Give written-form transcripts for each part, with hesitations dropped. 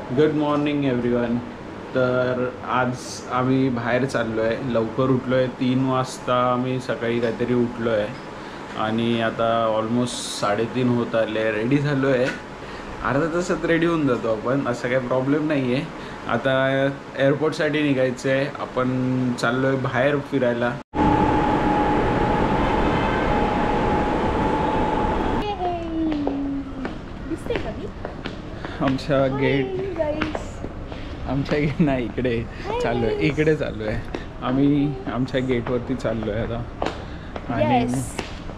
Good morning everyone. तर आज आम्ही बाहेर चाललो आहे. लवकर उठलो आहे. 3 वाजता आम्ही सकाळी काहीतरी उठलो आहे आणि आता ऑलमोस्ट 3:30 होत आले. रेडी झालो आहे. अर्धा तासात रेडी होऊन जातो आपण, असं काही प्रॉब्लेम नाही आहे. आता एअरपोर्टसाठी निघायचं आहे. आपण चाललो आहे बाहेर फिरायला. आमच्या गेट नाही, इकडे चाललो आहे. इकडे चाललो आहे आम्ही. आमच्या गेटवरती चाललो आहे आता. आणि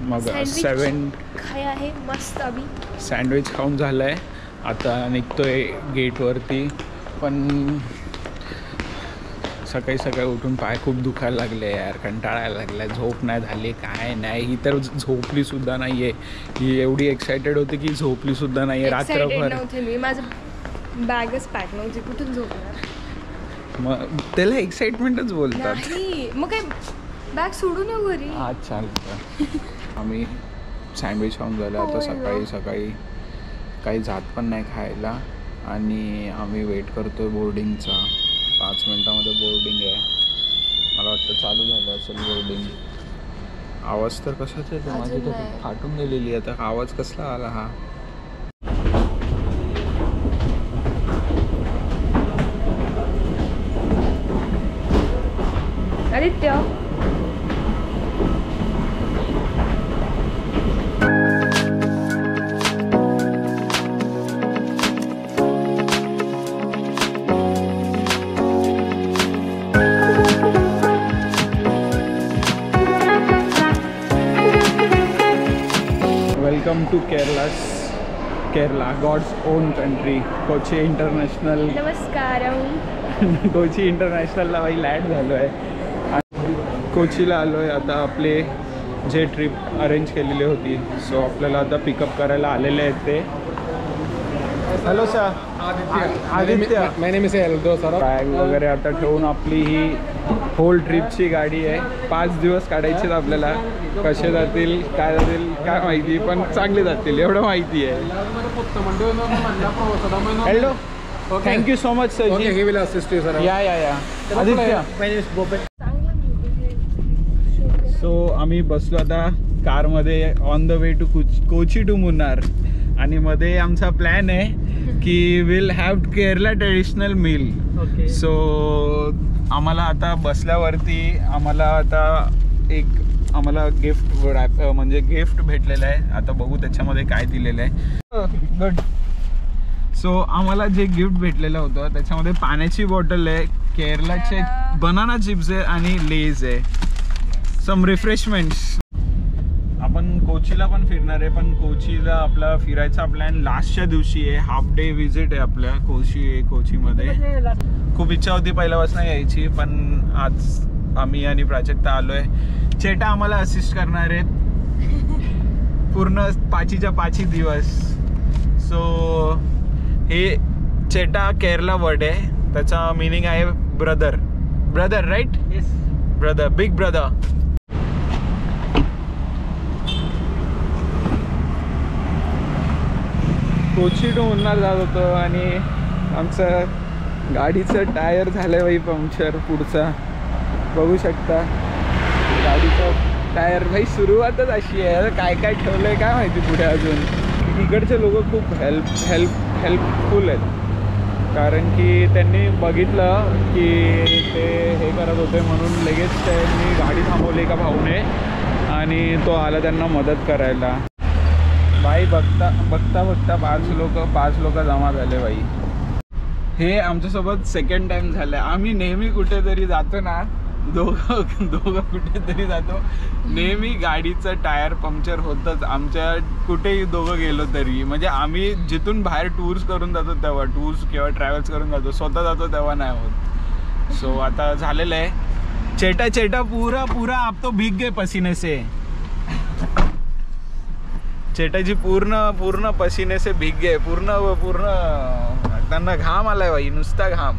मग 7 काय आहे मस्त. आम्ही सँडविच खाऊन झालं आहे. आता निघतोय गेटवरती. पण सकाळी सकाळी उठून पाय खूप दुखायला लागले यार. कंटाळायला लागला. झोप नाही झाली, काय नाही. ही तर झोपली सुद्धा नाही आहे. ही एवढी एक्सायटेड होती की झोपली सुद्धा नाही आहे रात्रभर. मी माझं बॅगच पॅक नव्हती, कुठून झोपणार. मग त्याला एक्साइटमेंटच बोलतात. नाही मग काय, बॅग सोडून येऊ घरी. आज चालतं. आम्ही सँडविच खाऊन झालं. आता सकाळी सकाळी काही जात पण नाही खायला. आणि आम्ही वेट करतोय बोर्डिंगचा. 5 मिनिटामध्ये बोर्डिंग आहे. मला वाटतं चालू झालं असेल बोर्डिंग. आवाज तर कशाच आहे, माझी तर फाटून गेलेली. आता आवाज कसला आला हा. Aditya welcome to Kerala, god's own country. Kochi international. नमस्कारम. कोची इंटरनॅशनलला बाई लँड झालो आहे. कोचीला आलो आहे आता. आपले जे ट्रिप अरेंज केलेली होती, सो आपल्याला आता पिकअप करायला आलेले आहेत ते. Hello sir. आदित्य. बॅग वगैरे आता ठेवून आपली ही होल ट्रिपची गाडी आहे. 5 दिवस काढायचे आहेत आपल्याला. कसे जातील काय माहिती, पण चांगले जातील एवढं माहिती आहे. Hello, thank you so much sir. या आदित्य. सो आम्ही बसलो आता कारमध्ये on the way to Kochi to Munnar. आणि मध्ये आमचा प्लॅन आहे की will have Kerala traditional meal. So आम्हाला आता बसल्यावरती आम्हाला गिफ्ट म्हणजे गिफ्ट भेटलेलं आहे. आता बघू त्याच्यामध्ये काय दिलेलं आहे. गुड. सो आम्हाला जे गिफ्ट भेटलेलं होतं त्याच्यामध्ये पाण्याची बॉटल आहे, केरलाचे बनाना चिप्स आहे आणि लेज आहे. सम रिफ्रेशमेंट्स. आपण कोचीला पण फिरणार आहे, पण कोचीला आपला फिरायचा प्लॅन लास्टच्या दिवशी आहे. हाफ डे विजिट आहे आपल्या कोचीमध्ये. खूप इच्छा होती पहिल्यापासून यायची, पण आज आम्ही आणि प्राजक्ता आलो आहे. चेटा आम्हाला असिस्ट करणार आहेत पूर्ण 5च्या 5 दिवस. सो हे चेटा केरला वर्ड आहे. त्याचा मिनिंग आहे brother. Right? Yes, brother, big brother. Kochi to Munnar जात होतो आणि आमचं गाडीचं टायर झालं बाई पंक्चर पुढचा. बघू शकता गाडीचं टायर. भाई सुरुवातच अशी आहे. काय काय ठेवलं आहे काय माहिती पुढे अजून. इकडचे लोक खूप हेल्पफुल आहेत. कारण की त्यांनी बघितलं की ते हे करत होते म्हणून लगेच त्यांनी गाडी थांबवली का भाऊने. आणि तो आला त्यांना मदत करायला. बाई बघता 5 लोक जमा झाले बाई. हे आमच्यासोबत सेकंड टाइम झालं. आम्ही नेहमी कुठेतरी जातो ना, दोघं कुठेतरी जातो, नेहमी गाडीचं टायर पंक्चर होतंच आमच्या. कुठेही दोघं गेलो तरी. म्हणजे आम्ही जिथून बाहेर टूर्स करून जातो तेव्हा, टूर्स किंवा ट्रॅव्हल्स करून जातो, स्वतः जातो तेव्हा नाही होत. सो आता झालेलं आहे. चेटा पूरा आप तो भीग गए पसीने से. चेटाजी पूर्ण पसीने से भीग गए. पूर्ण त्यांना घाम आलाय बाई, नुसता घाम.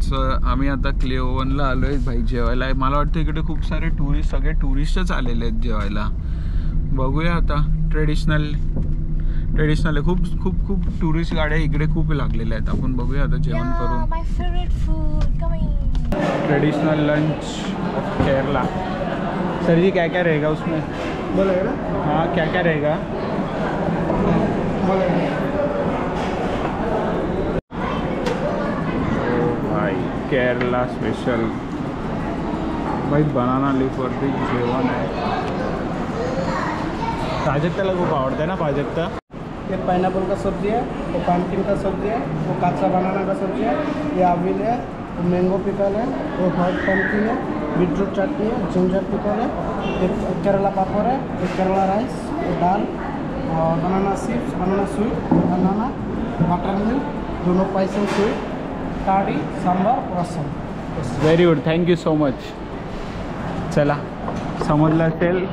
सो आम्ही आता क्ले ओव्हनला आलो आहे भाई जेवायला. मला वाटतं इकडे खूप सारे सगळे टुरिस्टच आलेले आहेत जेवायला. बघूया आता. ट्रेडिशनल आहे. खूप खूप खूप टुरिस्ट गाड्या इकडे खूप लागलेल्या आहेत. आपण बघूया आता जेवण करून. My favourite food coming. Traditional lunch of Kerala. Sir जी क्या क्या रहेगा उसमें? बोलेगा ना? हाँ क्या क्या रहेगा? भाई केरला स्पेशल भाई बनाना लीफ वरती जेवण आहे. प्राजक्ताला खूप आवडतं ना प्राजक्ता. ये पाइनएप्पल का सब्जी है, वो पम्पकिन का सब्जी है, वो काचा बनाना का सब्जी है, ये आविल है, वो मैंगो पिकल है, वो हॉट पम्पकिन है, बीटरूट चटनी है, जिंजर पिकल है, एक केरला पापड़ है, एक केरला राइस, एक दाल और banana chips, banana sweet, banana buttermilk, दोनों स्पाइसी स्वीट, कढ़ी, sambar, rasam. Very good, thank you so much. चला समजलं असेल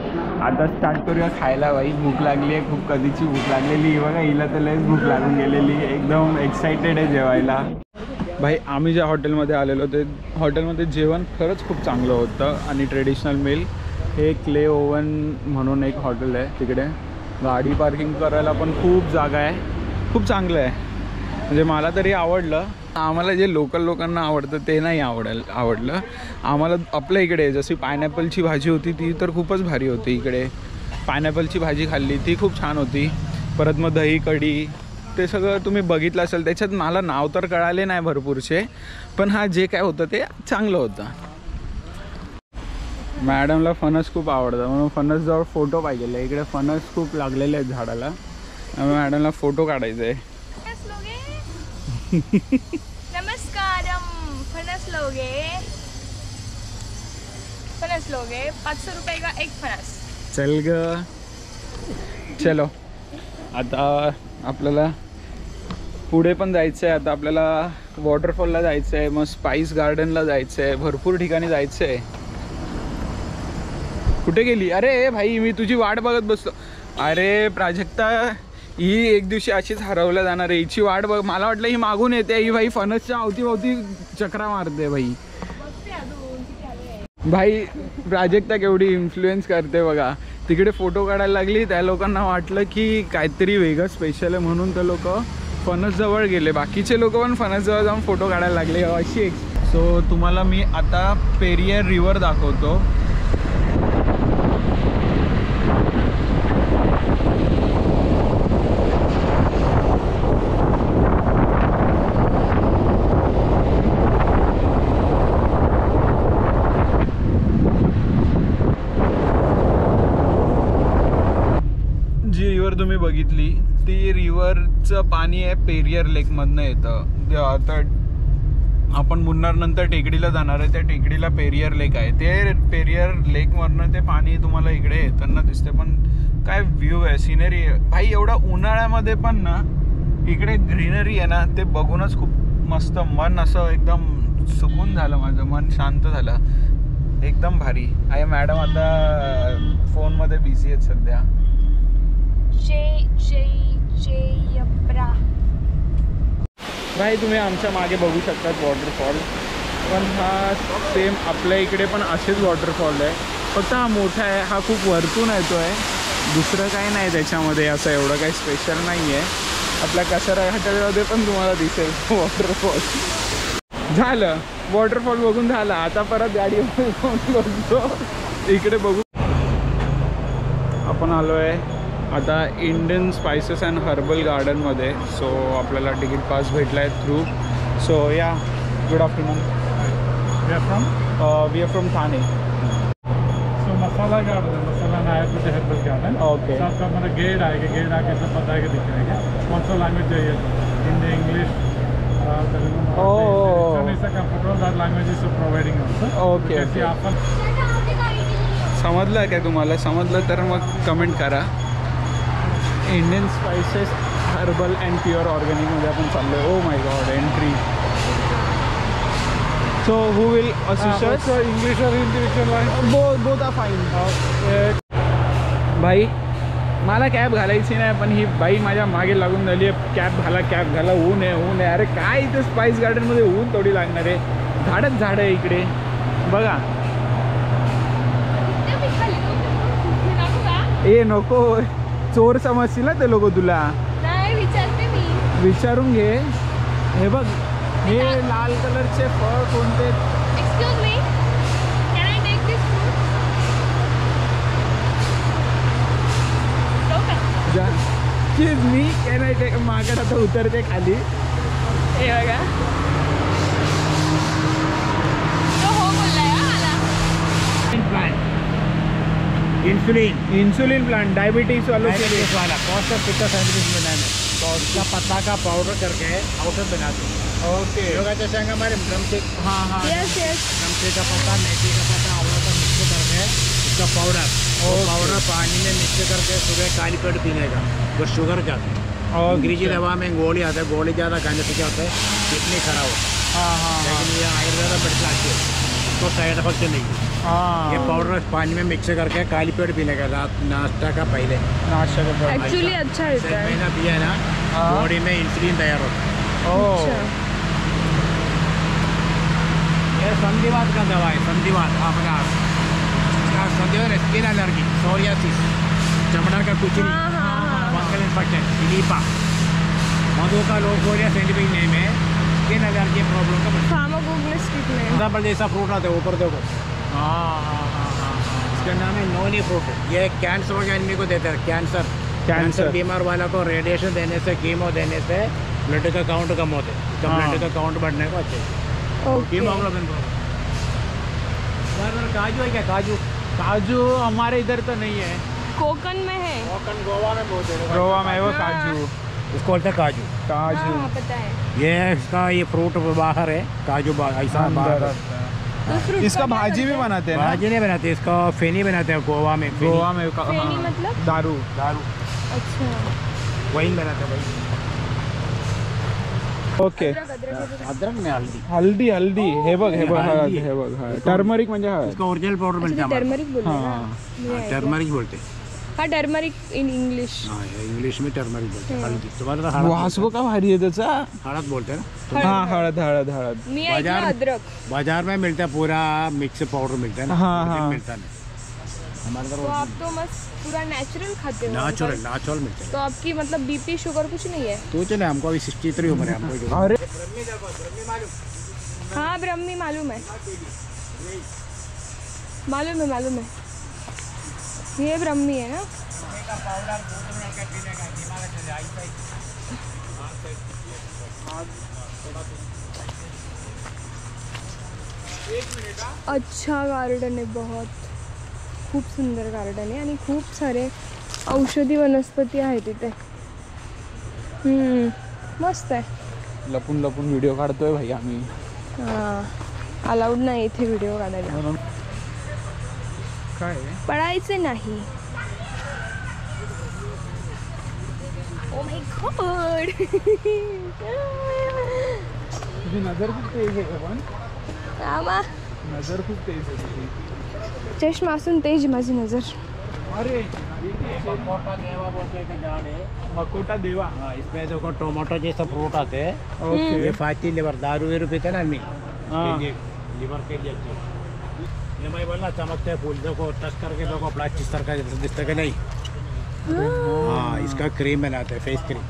आता स्टार्ट करूया खायला. बाई भूक लागली आहे खूप, कधीची भूक लागलेली बघा. हिला तर लयच भूक लागून गेलेली, एकदम एक्सायटेड आहे जेवायला. भाई आम्ही ज्या हॉटेलमध्ये आलेलो ते हॉटेलमध्ये जेवण खरंच खूप चांगलं होतं आणि ट्रेडिशनल मील. हे क्ले ओव्हन म्हणून एक हॉटेल आहे तिकडे. गाडी पार्किंग करायला पण खूप जागा आहे, खूप चांगलं आहे. म्हणजे मला तरी आवडलं. आम्हाला जे लोकल लोकांना आवडतं ते नाही आवडलं आम्हाला. आपल्या इकडे जशी पायनॅपलची भाजी होती ती तर खूपच भारी होती. इकडे पायनॅपलची भाजी खाल्ली ती खूप छान होती. परत मग दही कढी ते सगळं तुम्ही बघितलं असेल. त्याच्यात मला नाव तर कळाले नाही भरपूरचे, पण हा जे काय होतं ते चांगलं होतं. मॅडमला फणस खूप आवडतं म्हणून फणसजवळ फोटो पाहिजे. इकडे फणस खूप लागलेले आहेत झाडाला, त्यामुळे मॅडमला फोटो काढायचा आहे. नमस्कारम. फणस लोगे 500 रुपये का एक फणस. चल ग चलो आता आपल्याला पुढे पण जायचं आहे. आता आपल्याला वॉटरफॉलला जायचं आहे, मग स्पाइस गार्डनला जायचं आहे, भरपूर ठिकाणी जायचं आहे. कुठे गेली? अरे भाई मी तुझी वाट बघत बसतो. अरे प्राजक्ता ही एक दिवशी अशीच हरवल्या जाणार आहे. हिची वाट बघ. मला वाटलं ही मागून येते. ही भाई फणसच्या अवतीभोवती चक्रा मारते भाई. भाई प्राजक्ता केवढी इन्फ्लुएन्स करते बघा. तिकडे फोटो काढायला लागली, त्या लोकांना वाटलं की काहीतरी वेगळं स्पेशल आहे म्हणून ते लोक फणसजवळ गेले. बाकीचे लोक पण फणसजवळ जाऊन फोटो काढायला लागले अशी एक. सो तुम्हाला मी आता पेरियर रिव्हर दाखवतो. तुम्ही बघितली ती रिव्हरचं पाणी आहे पेरियर लेकमधनं येतं. आता आपण मुन्नार नंतर टेकडीला जाणार आहे. त्या टेकडीला पेरियर लेक आहे. ते पेरियर लेकमधनं ते पाणी तुम्हाला इकडे येताना दिसते. पण काय व्ह्यू आहे, सिनरी आहे भाई. एवढा उन्हाळ्यामध्ये पण ना इकडे ग्रीनरी आहे ना, ते बघूनच खूप मस्त. मन असं एकदम सुकून झालं, माझं मन शांत झालं, एकदम भारी आहे. मॅडम आता फोनमध्ये बिझी आहेत सध्या. भाई तुम्ही आमच्या मागे बघू शकतात वॉटरफॉल. पण हा सेम आपल्या इकडे पण असेच वॉटरफॉल आहे, फक्त हा मोठा आहे. हा खूप वरतून येतो आहे, दुसरं काही नाही त्याच्यामध्ये. असं एवढं काही स्पेशल नाही आहे. आपल्या कसारा घाटामध्ये पण तुम्हाला दिसेल वॉटरफॉल. झालं वॉटरफॉल बघून झाला. आता परत गाडी बघतो इकडे बघू. आपण आलो आहे आता इंडियन स्पाइसेस अँड हर्बल गार्डनमध्ये. सो आपल्याला तिकीट पास भेटला आहे थ्रू. सो या good afternoon. We are from Thane. So masala garden है, मसाला नायक मुझे हर्बल गार्डन. ओके. तो आपका हमारा गेड आएगा, गेड आके सब बताएगा, दिखाएगा कौन सा लैंग्वेज चाहिए, Hindi, English, Telugu. Comfortable language is providing also. Okay. आपण समजलं काय तुम्हाला? समजलं तर मग कमेंट करा. Indian spices herbal and pure ऑर्गॅनिकमध्ये आपण चाललो आहे. Oh my god, entry. So who will assist us? English और हिंदी बोथ आर फाईन. भाई मला कॅब घालायची नाही, पण ही बाई माझ्या मागे लागून झाली आहे. कॅब घाला, ऊन आहे. अरे काय इथे स्पाइस गार्डनमध्ये ऊन थोडी लागणार आहे. झाडच झाड आहे इकडे बघा. ए नको, चोर समजतील ना ते लोक तुला. विचारून घे. हे बघ, हे लाल कलरचे फळ कोणते? Excuse me, can I take this fruit? Excuse me, can I take? मागं आता उतरते खाली. हे बघा, तो हो बोललाय मला. इंसुलिन प्लांट डायबिटीज वालों के लिए. वाला कॉस्ट ऑफ पिता साइंटिस्ट बनाने उसका पत्ता का पाउडर करके औषध बनाते हैं. ओके. योगा जैसे हमारे ड्रमस्टिक यस यस. ड्रमस्टिक का पत्ता, मेथी का पत्ता, आंवला का मिक्स करके उसका पाउडर पाउडर पानी में मिक्स करके सुबह काली पेट पीने का वो शुगर जाता है. और अंग्रेजी दवा में गोली आता है, गोली ज़्यादा खाने से क्या होता है किडनी खराब होता है. लेकिन ये आयुर्वेदा मेडिसिन अच्छी है, उसको साइड इफेक्ट नहीं है. ये पाउडर पानी में मिक्स करके काली पेट पीने का रात नाश्ता का पहले. नाश्ता का एक्चुअली अच्छा रहता है. महीना पिया है ना, बॉडी में इंसुलिन तैयार होता है. अच्छा. ये संधिवात का दवा है. संधिवात अपना संधिवात स्किन एलर्जी, सोरियासिस, चमड़ा का कुछ नहीं, फंगल इन्फेक्शन, इलीपा, मधु का लोकोरिया साइंटिफिक नेम है. स्किन एलर्जी प्रॉब्लम का फार्माकोग्नोस ट्रीटमेंट. पर जैसा फ्रूट आता है ऊपर देखो, इसका नाम है नोनी फ्रूट. ये कैंसर हो गया आदमी को देता है. कैंसर बीमार वाला को रेडिएशन देने से, कीमो देने से ब्लड का काउंट कम होते हैं. तो ब्लड का काउंट बढ़ने को अच्छे. हीमोग्लोबिन काजू है क्या? काजू हमारे इधर तो नहीं है, कोकन में है. कोकन गोवा में बहुत है. गोवा में वो काजू, इसको बोलते हैं काजू. हाँ, पता है. ये इसका ये फ्रूट बाहर है, काजू ऐसा बाहर. तो फ्रूट इसका भाजी भी बनाते हैं ना? भाजी नहीं बनाते, इसका फेनी बनाते हैं गोवा में. गोवा में फेनी मतलब दारू. अच्छा. वही बनाते हैं वही. ओके. अदरक में हल्दी. हल्दी हे बघ हळद. हे बघ टर्मरिक म्हणजे हळद. इसका ओरिजिनल पाउडर मिलता है. टर्मरिक बोलते हैं हाँ. ना. टर्मरिक बोलते हैं. हाँ, टर्मरिक इन इंग्लिश. हाँ, इंग्लिश में टर्मरिक बोलते हैं. हल्दी तुम्हाला तर हळद वास बघ का भारी आहे त्याचा. हळद बोलते हैं ना. हाँ, हळद. मी ऐकलं बाजार- अदरक. बाजार में मिलता है पूरा मिक्स पाउडर मिलता है ना. हाँ, लेकिन हाँ. मिलता नहीं हमारे तो आप तो मस्त पूरा नेचुरल खाते हो. नेचुरल मिलता है. तो आपकी मतलब बीपी शुगर कुछ नहीं है? तो चले हमको अभी 63 उम्र है हमको. अरे हाँ, ब्रह्मी मालूम है. मालूम है. ये ब्रह्मी है ना. अच्छा गार्डन आहे, बहुत खूप सुंदर गार्डन आहे आणि खूप सारे औषधी वनस्पती आहेत इथे. मस्त आहे. लपून व्हिडिओ काढतोय भाई आम्ही. हां, अलाउड नाही इथे व्हिडिओ काढायला. काय पडायचे नाही. ओ माय गॉड. तुझी नजर खूप तेज आहे पण. आमा नजर खूप तेज आहे तुझी. चष्मा असून तेज माझी नजर. अरे मकोटा देवा बोलते हैं कि झाड़ है. मकोटा देवा. हाँ, इसमें देखो टोमेटो जैसा फ्रूट आते हैं. ओके. ये फैटी लिवर, दारू वीरू पीते हैं ना आदमी, हाँ. लिवर के लिए अच्छे. ये मैं बोलना चमकते फूल देखो, टच करके देखो प्लास्टिक सर का दिखता कि नहीं. हाँ, इसका क्रीम बनाते हैं, फेस क्रीम.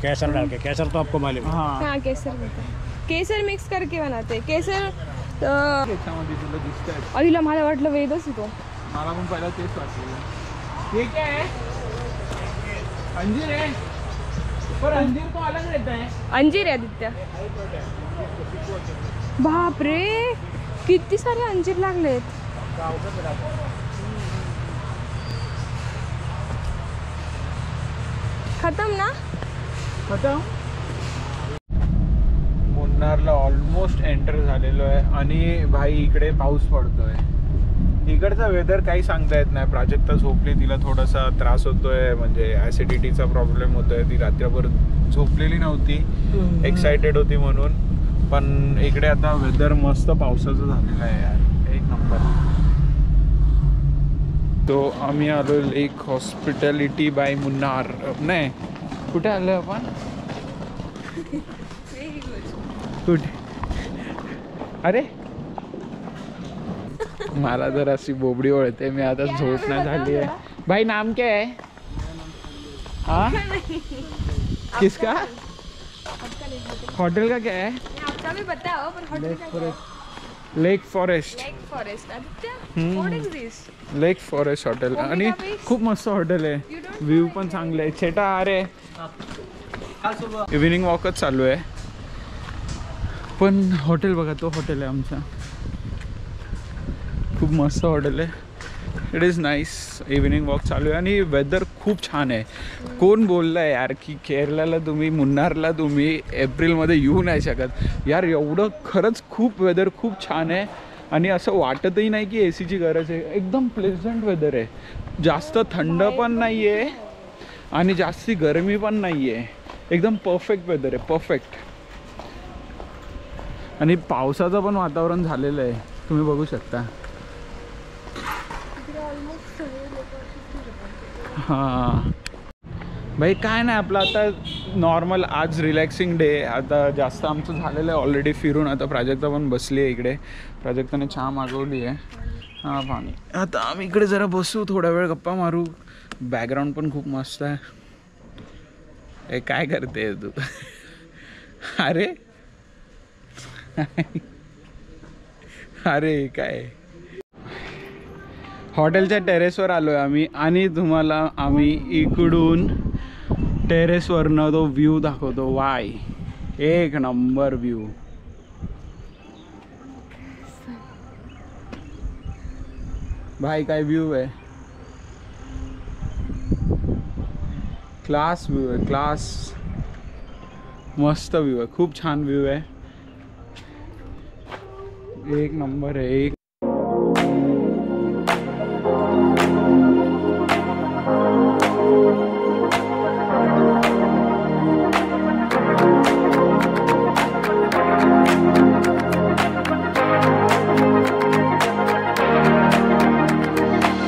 केसर डाल के. केसर तो आपको मालूम है. हाँ. हाँ, केसर बनता है. केसर मिक्स करके बनाते. केसर त्याच्यामध्ये तुला दिसतंय. अहिला मला वाटलं वेदच होतो. मला पण पहिला तेच वाटलं. हे क्या है? अंजीर है. पर अंजीर तो अलग रहता है. अंजीर आहे आदित्य. बाप रे, किती सारे अंजीर लागलेत. खतम ना. खतम. मुन्नारला ऑलमोस्ट एंटर झालेलो आहे आणि भाई इकडे पाऊस पडतोय. इकडचा वेदर काही सांगता येत नाही. प्राजक्ता झोपली, तिला थोडासा त्रास होतोय, म्हणजे ॲसिडिटीचा प्रॉब्लेम होतोय. ती रात्रभर झोपलेली नव्हती, एक्सायटेड होती म्हणून. पण इकडे आता वेदर मस्त पावसाचं झालेलं आहे यार, एक नंबर. तो आम्ही आलो लेक हॉस्पिटॅलिटी बाय मुन्नार. नाही, कुठे आलो आपण? कुठे? अरे मला जर अशी बोबडी ओळखते. मी आता झोप नाही झाली आहे. भाई नाम क्या है? हाँ, किसका? होटल का क्या है? ये आपका भी बताओ पर होटल का क्या है? लेक फॉरेस्ट. लेक फॉरेस्ट. आदित्य, हम्म. what is this? Lake forest hotel. Omega आणि Beach? खूप मस्त हॉटेल आहे. You don't व्ह्यू know पण it? चांगले आहे. छेटा अरे इव्हिनिंग वॉकच चालू आहे. पण हॉटेल बघा, तो हॉटेल आहे आमचा. खूप मस्त हॉटेल आहे. It is nice. Evening walk चालू आहे आणि वेदर खूप छान आहे. कोण बोललं आहे यार की केरळला तुम्ही, मुन्नारला तुम्ही एप्रिलमध्ये येऊ नाही शकत यार. एवढं खरंच खूप वेदर खूप छान आहे आणि असं वाटतही नाही की एसीची गरज आहे. एकदम प्लेझंट वेदर आहे. जास्त थंड पण नाही आहे आणि जास्ती गरमी पण नाही आहे. एकदम परफेक्ट वेदर आहे, परफेक्ट. आणि पावसाचं पण वातावरण झालेलं आहे, तुम्ही बघू शकता. हां भाई, काय नाही आपलं आता नॉर्मल आज रिलॅक्सिंग डे. आता जास्त आमचं झालेलं आहे ऑलरेडी फिरून. आता प्राजक्ता पण बसली आहे इकडे. प्राजक्ताने चहा मागवली आहे. हां, पाणी. आता आम्ही इकडे जरा बसू, थोडा वेळ गप्पा मारू. बॅकग्राऊंड पण खूप मस्त आहे. ए काय करते तू? अरे अरे काय, हॉटेलच्या टेरेसवर आलो आहे आम्ही आणि तुम्हाला आम्ही इकडून टेरेसवरनं तो व्ह्यू दाखवतो. वाय, एक नंबर व्ह्यू. भाई काय व्ह्यू आहे, क्लास व्ह्यू आहे, क्लास. मस्त व्ह्यू आहे, खूप छान व्ह्यू आहे. एक नंबर आहे, एक